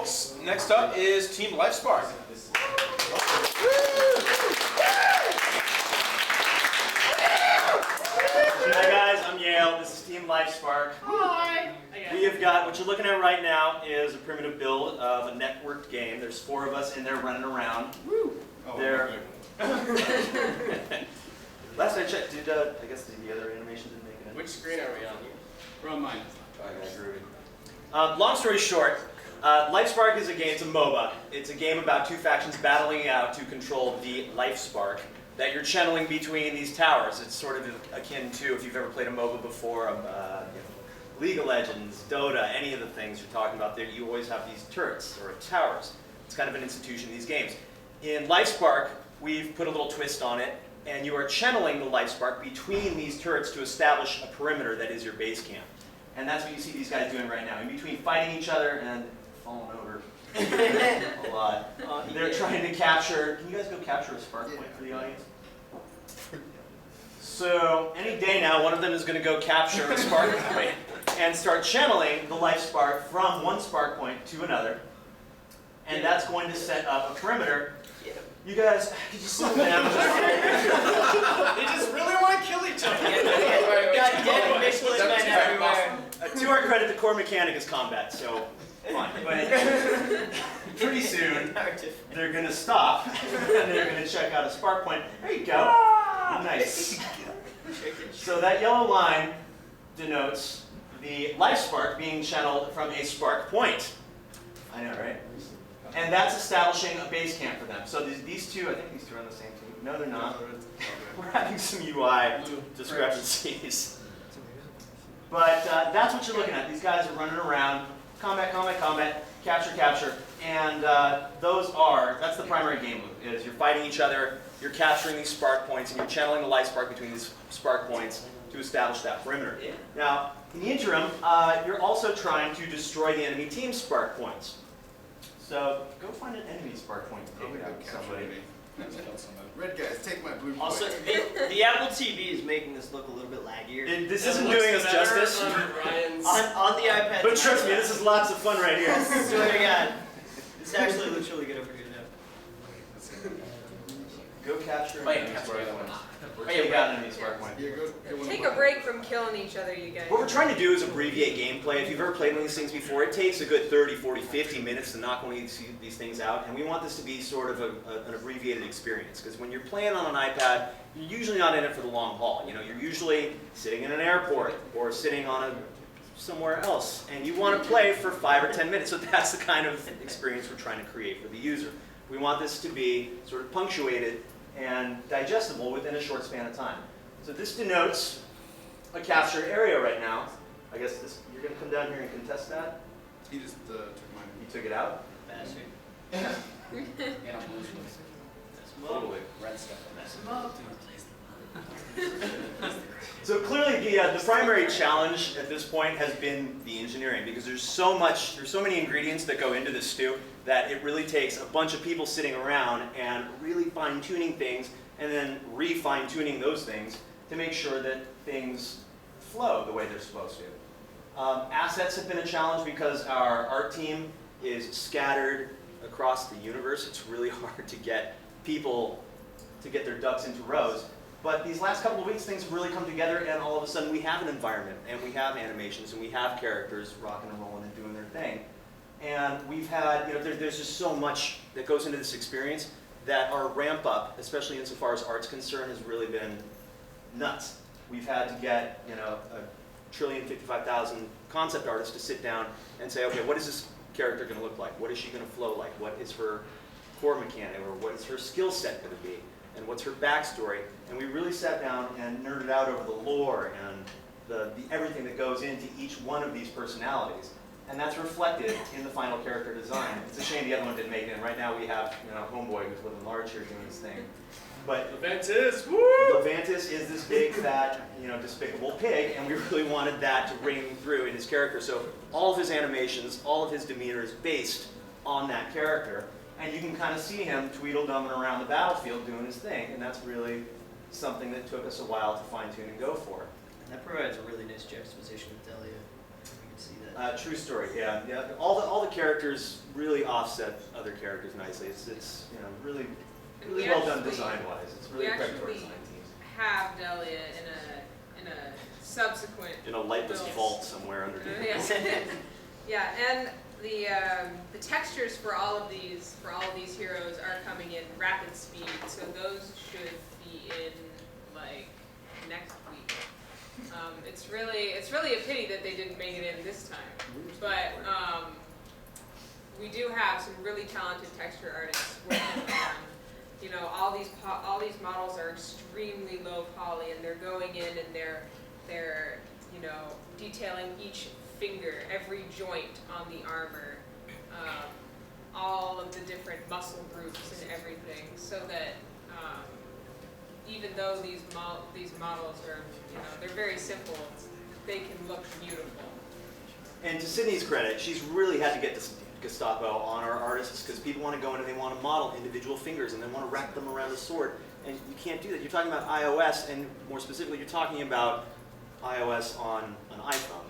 folks. Next up is Team Lifespark. Hi guys, I'm Yale. This is Team Lifespark. Hi. We have got, what you're looking at right now is a primitive build of a networked game. There's 4 of us in there running around. Woo. Oh, There. Last I checked, I guess the other animation didn't make it in. Which screen are we on here? We're on mine. Long story short, Lifespark is a game, it's a MOBA. It's a game about 2 factions battling it out to control the Lifespark that you're channeling between these towers. It's sort of akin to, if you've ever played a MOBA before, League of Legends, Dota, any of the things you're talking about there, you always have these turrets or towers. It's kind of an institution in these games. In Lifespark, we've put a little twist on it, and you are channeling the Lifespark between these turrets to establish a perimeter that is your base camp. And that's what you see these guys doing right now. In between fighting each other and falling over a lot. They're trying to capture, can you guys go capture a spark point for the audience? So any day now, one of them is going to go capture a spark point and start channeling the Lifespark from one spark point to another. And that's going to set up a perimeter. You guys, could you slow down? They just really want to kill each other. Got dead Michelin men everywhere. To our credit, the core mechanic is combat, so fine. But pretty soon, they're going to stop, and they're going to check out a spark point. There you go. Nice. So that yellow line denotes the Lifespark being channeled from a spark point. I know, right? And that's establishing a base camp for them. So these two, I think these two are on the same team. No, they're not. We're having some UI discrepancies. But that's what you're looking at. These guys are running around, combat, combat, combat, capture, capture. And that's the primary game loop, is you're fighting each other, you're capturing these spark points, and you're channeling the Lifespark between these spark points to establish that perimeter. Now, in the interim, you're also trying to destroy the enemy team's spark points. So go find an enemy spark point to take out somebody. Red guys, take my blue point. Also, the Apple TV is making this look a little bit laggier. This isn't doing us justice. On the iPad. But trust me, this is lots of fun right here. I swear to God. This actually looks really good over here now. Go capture Wait, enemy capture spark the other points. one. Or take out an enemy spark point. Take a break from killing each other, you guys. What we're trying to do is abbreviate gameplay. If you've ever played one of these things before, it takes a good 30, 40, 50 minutes to knock one of these things out. And we want this to be sort of an abbreviated experience. Because when you're playing on an iPad, you're usually not in it for the long haul. You know, you're usually sitting in an airport or sitting on somewhere else. And you want to play for 5 or 10 minutes. So that's the kind of experience we're trying to create for the user. We want this to be sort of punctuated and digestible within a short span of time. So this denotes a captured area right now. I guess you're going to come down here and contest that? He just took mine. You took it out? Bastard. Yeah, I'm blue. Totally. Red stuff. Mess him up. So clearly the primary challenge at this point has been the engineering, because there's so many ingredients that go into this stew that it really takes a bunch of people sitting around and really fine-tuning things and then re-fine-tuning those things to make sure that things flow the way they're supposed to. Assets have been a challenge because our art team is scattered across the universe. It's really hard to get people to get their ducks into rows. But these last couple of weeks, things have really come together, and all of a sudden we have an environment, and we have animations, and we have characters rocking and rolling and doing their thing. And we've had, there's just so much that goes into this experience that our ramp up, especially insofar as art's concerned, has really been nuts. We've had to get, 1,055,000 concept artists to sit down and say, okay, what is this character going to look like? What is she going to flow like? What is her core mechanic, or what is her skill set going to be? And what's her backstory? And we really sat down and nerded out over the lore and the everything that goes into each one of these personalities. And that's reflected in the final character design. It's a shame the other one didn't make it. And right now we have, Homeboy, who's living large here doing his thing. But Leventis, woo! Leventis is this big, fat, despicable pig, and we really wanted that to ring through in his character. So all of his animations, all of his demeanor is based on that character. And you can kind of see him tweedle-dumbing around the battlefield doing his thing, and that's really something that took us a while to fine-tune and go for. That provides a really nice juxtaposition with Delia. see that. True story, yeah. All the characters really offset other characters nicely. It's really And we well done actually- design-wise. It's really we credit to our actually design teams. have Delia in a subsequent In a lightless build. vault somewhere underneath. Yeah. Yeah, and the textures for all of these heroes are coming in rapid speed, so those should be in like next week. It's really a pity that they didn't make it in this time, but we do have some really talented texture artists working on. You know, all these models are extremely low poly, and they're going in and they're detailing each finger, every joint on the armor, all of the different muscle groups and everything, so that even though these models are, they're very simple, they can look beautiful. And to Sydney's credit, she's really had to get this Gestapo on our artists because people want to go in and they want to model individual fingers and they want to wrap them around a sword. And you can't do that. You're talking about iOS, and more specifically, you're talking about iOS on an iPhone.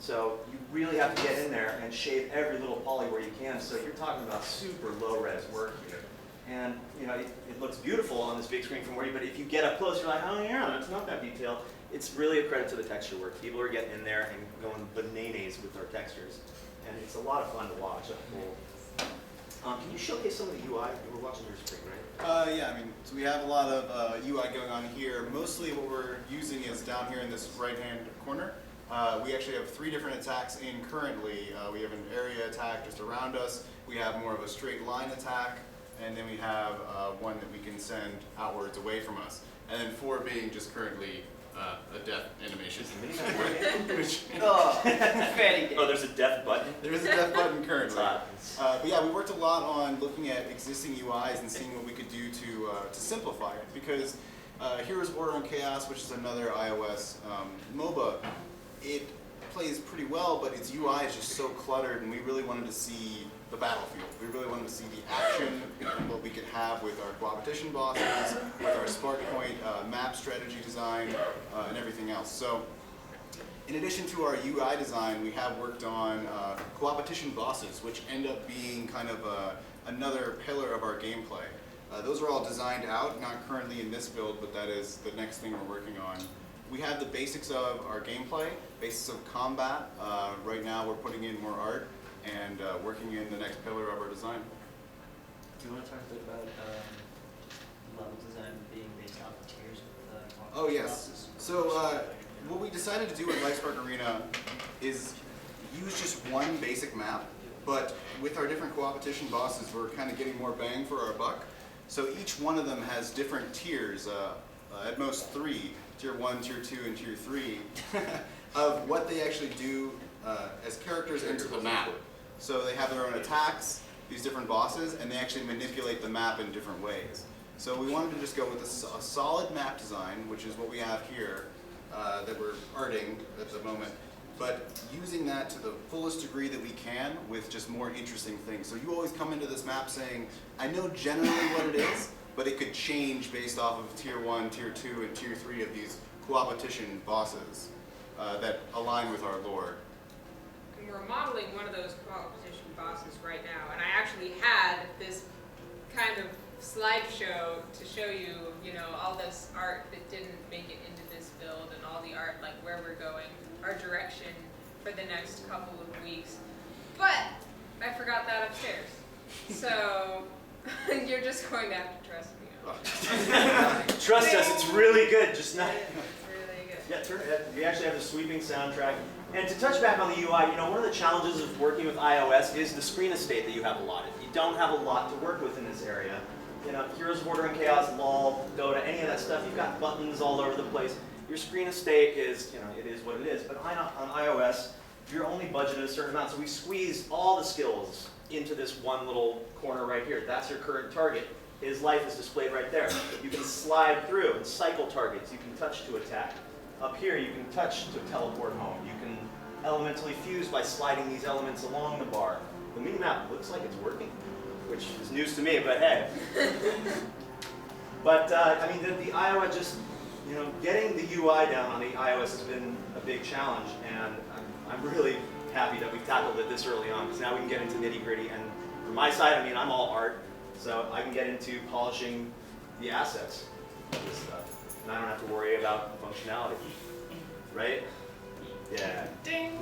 So you really have to get in there and shave every little poly where you can. So you're talking about super low-res work here. And it looks beautiful on this big screen from where you, but if you get up close, you're like, oh yeah, it's not that detailed. It's really a credit to the texture work. People are getting in there and going bananas with our textures. And it's a lot of fun to watch. Can you showcase some of the UI? You were watching your screen, right? Yeah, so we have a lot of UI going on here. Mostly what we're using is down here in this right-hand corner. We actually have 3 different attacks in currently. We have an area attack just around us. We have more of a straight line attack. And then we have one that we can send outwards away from us. And then 4 being just currently a death animation. Oh, there's a death button? There is a death button currently. It's But yeah, we worked a lot on looking at existing UIs and seeing what we could do to simplify it. Because Heroes of Order and Chaos, which is another iOS MOBA, it plays pretty well, but its UI is just so cluttered, and we really wanted to see the battlefield. We really wanted to see the action and what we could have with our competition bosses, with our Spark Point map strategy design, and everything else. So, in addition to our UI design, we have worked on competition bosses, which end up being kind of another pillar of our gameplay. Those are all designed out, not currently in this build, but that is the next thing we're working on. We have the basics of our gameplay, basics of combat. Right now we're putting in more art and working in the next pillar of our design. Do you want to talk a bit about level design being based off of tiers with Oh yes. So what we decided to do in Lifespark Arena is use just one basic map, but with our different competition bosses, we're kind of getting more bang for our buck. So each one of them has different tiers, at most 3, tier 1, tier 2, and tier 3, of what they actually do as characters enter the map. So they have their own attacks, these different bosses, and they actually manipulate the map in different ways. So we wanted to just go with a solid map design, which is what we have here, that we're arting at the moment, but using that to the fullest degree that we can with just more interesting things. So you always come into this map saying, I know generally what it is, but it could change based off of tier 1, tier 2, and tier 3 of these competition bosses that align with our lore. And we're modeling one of those competition bosses right now, and I actually had this kind of slideshow to show you, all this art that didn't make it into this build, and all the art, like where we're going, our direction for the next couple of weeks. But I forgot that upstairs, so you're just going to have to trust me on it. Trust us, it's really good. Just not. It's really good. Yeah, you actually have the sweeping soundtrack. And to touch back on the UI, one of the challenges of working with iOS is the screen estate that you have allotted. You don't have a lot to work with in this area. Heroes of Order and Chaos, LOL, Dota, any of that stuff, you've got buttons all over the place. Your screen estate is, it is what it is. But on iOS, you're only budgeted a certain amount. So we squeezed all the skills into this one little corner right here. That's your current target. His life is displayed right there. You can slide through and cycle targets. You can touch to attack. Up here, you can touch to teleport home. You can elementally fuse by sliding these elements along the bar. The minimap looks like it's working, which is news to me, but hey. But, the iOS just, getting the UI down on the iOS has been a big challenge, and I'm really happy that we've tackled it this early on, because now we can get into nitty-gritty. And from my side, I mean, I'm all art, so I can get into polishing the assets of this stuff. And I don't have to worry about functionality, right? Yeah. Ding.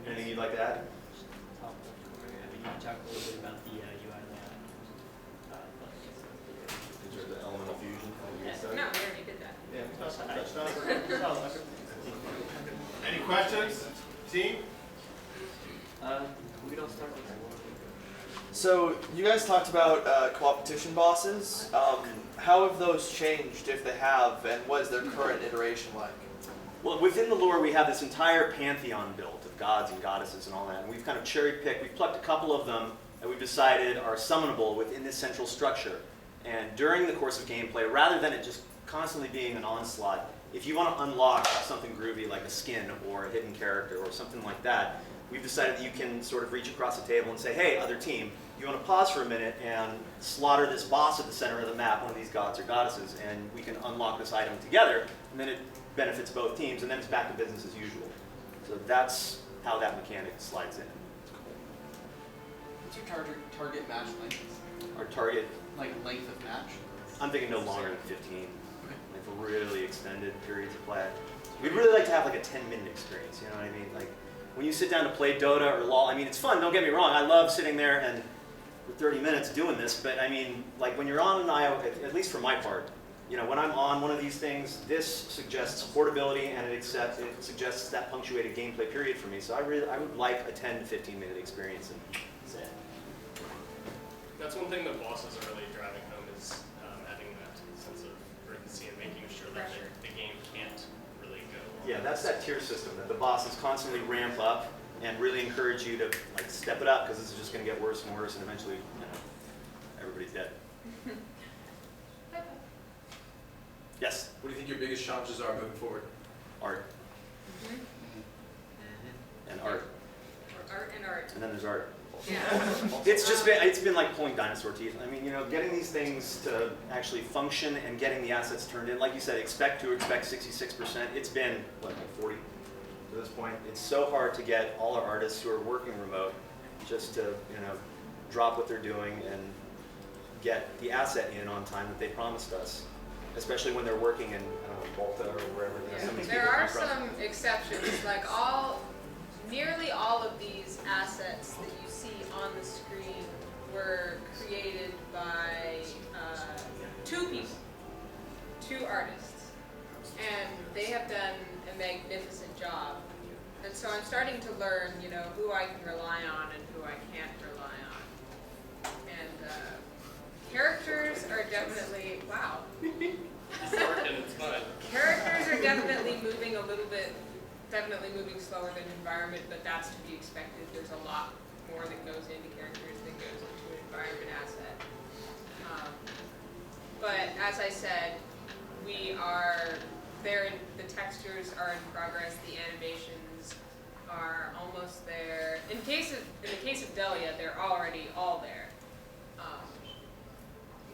Anything you'd like to add? Top left corner. I mean, you talked a little bit about the UI layout. Is there the element of fusion? No, we already did that. Yeah, touched on it. Any questions, team? We don't start with that. So you guys talked about co-opetition bosses. How have those changed, if they have, and what is their current iteration like? Well, within the lore, we have this entire pantheon built of gods and goddesses and all that. And we've kind of cherry-picked, we've plucked a couple of them that we've decided are summonable within this central structure. And during the course of gameplay, rather than it just constantly being an onslaught, if you want to unlock something groovy like a skin or a hidden character or something like that, we've decided that you can sort of reach across the table and say, hey, other team, you want to pause for a minute and slaughter this boss at the center of the map, one of these gods or goddesses, and we can unlock this item together, and then it benefits both teams, and then it's back to business as usual. So that's how that mechanic slides in. What's your target match length? Our target, Like length of match? I'm thinking no longer than 15, like for really extended periods of play. We'd really like to have like a 10-minute experience, you know what I mean? Like when you sit down to play Dota or LoL, I mean, it's fun, don't get me wrong, I love sitting there and for 30 minutes doing this, but I mean, like when you're on an IO, at least for my part, you know, when I'm on one of these things, this suggests portability and it suggests that punctuated gameplay period for me. So I would like a 10 to 15 minute experience and that's it. That's one thing that bosses are really driving home is adding that sense of urgency and making sure that the game can't really go. Yeah, that's that tier system that the bosses constantly ramp up and really encourage you to like step it up because this is just going to get worse and worse and eventually, you know, everybody's dead. Yes? What do you think your biggest challenges are moving forward? Art. And art. Art and art. And then there's art. Yeah. It's been like pulling dinosaur teeth. I mean, you know, getting these things to actually function and getting the assets turned in, like you said, expect 66%. It's been, what, like 40 to this point. It's so hard to get all our artists who are working remote just to, you know, drop what they're doing and get the asset in on time that they promised us, especially when they're working in, Volta or wherever. You know, some of these There people are come from. some exceptions, like nearly all of these assets that you see on the screen were created by two people, two artists, and they have done a magnificent job. And so I'm starting to learn, you know, who I can rely on and who I can't rely on. And characters are definitely, wow. It's working, it's fun. Characters are definitely moving a little bit, definitely moving slower than environment, but that's to be expected. There's a lot more that goes into characters than goes into an environment asset. But as I said, the textures are in progress, the animations are almost there. In the case of Delia, they're already all there.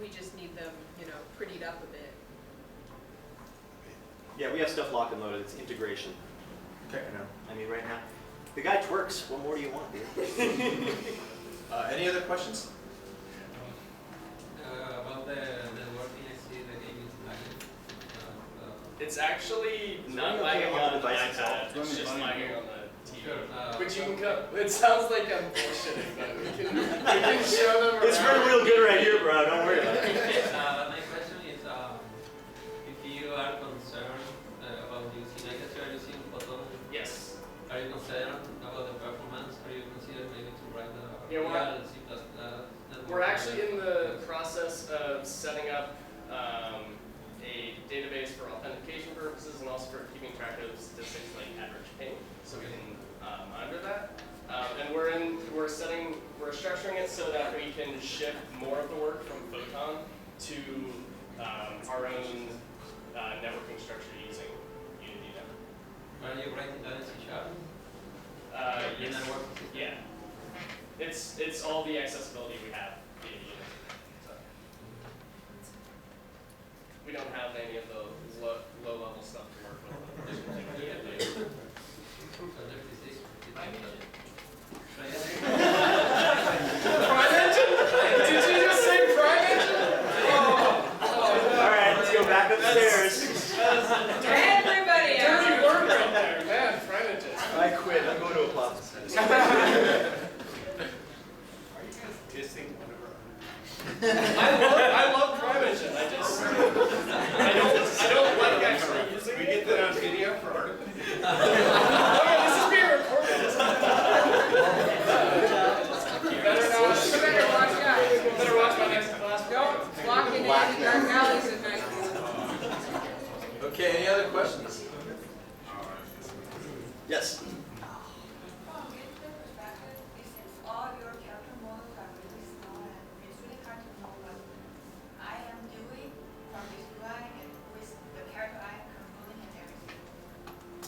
We just need them, you know, prettied up a bit. Yeah, we have stuff locked and loaded. It's integration. Okay. You know, I mean, right now, the guy twerks. What more do you want, dude? Any other questions? About the working, I see the game is lagging. It's actually not running lagging okay on on the the device itself. iPad, it's just lagging on the TV. Sure. Which you can come, it sounds like I'm bullshitting, but we can show them It's running real good right here, bro. Don't worry about it. My question is, if you are concerned about using, I guess you are using Photon. Yes. Are you concerned about the performance? Are you consider maybe to write the Yeah, C++? we're actually in the process of setting up a database for authentication purposes and also for keeping track of statistics like average ping, so we can monitor that. And we're structuring it so that we can shift more of the work from Photon to our own networking structure using Unity Network. Are you writing that in C#? Yes. Network? Yeah. It's all the accessibility we have via Unity. So we don't have any of the low level stuff to work with. quit. I'm going to a pub. I love Primevision. I don't like actually using We it. get that on video for articles? Oh yeah, this is being recorded, isn't it? You better not. You better watch out. You better watch my next class. Don't walk into any dark alleys at night. Okay, any other questions? Yes. All your character models are really small and it's really hard to know what I am doing from this UI and with the character I am controlling and everything.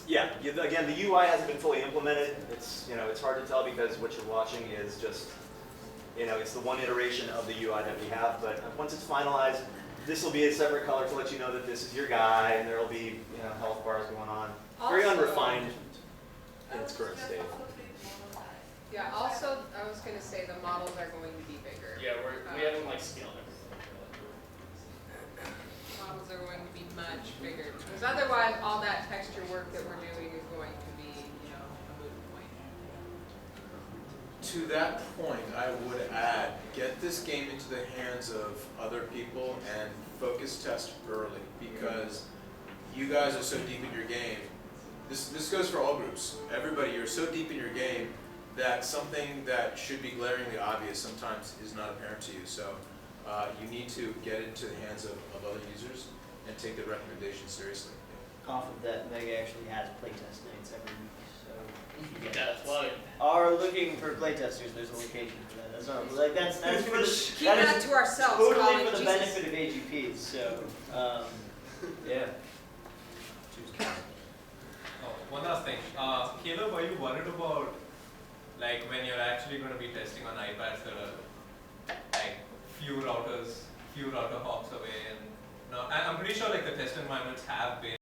Yeah. Again, the UI hasn't been fully implemented. It's it's hard to tell because what you're watching is just it's the one iteration of the UI that we have. But once it's finalized, this will be a separate color to let you know that this is your guy, and there will be health bars going on. Very Also- unrefined in its current state. Yeah, also, I was gonna say the models are going to be bigger. Yeah, we haven't like scaled it. Models are going to be much bigger, because otherwise all that texture work that we're doing is going to be, a moot point. To that point, I would add, get this game into the hands of other people and focus test early, because you guys are so deep in your game. This goes for all groups. Everybody, you're so deep in your game that something that should be glaringly obvious sometimes is not apparent to you. So you need to get it into the hands of other users and take the recommendations seriously. Off of that, Meg actually has playtest nights every week, so if you guys That's why. are looking for playtesters, there's a location for that. That's not like that's for the Keep that that is to ourselves, totally Colin, for the Jesus. benefit of AGPs. So yeah. Choose One last thing. Caleb, are you worried about like when you're actually going to be testing on iPads that are like few router hops away, and I'm pretty sure like the test environments have been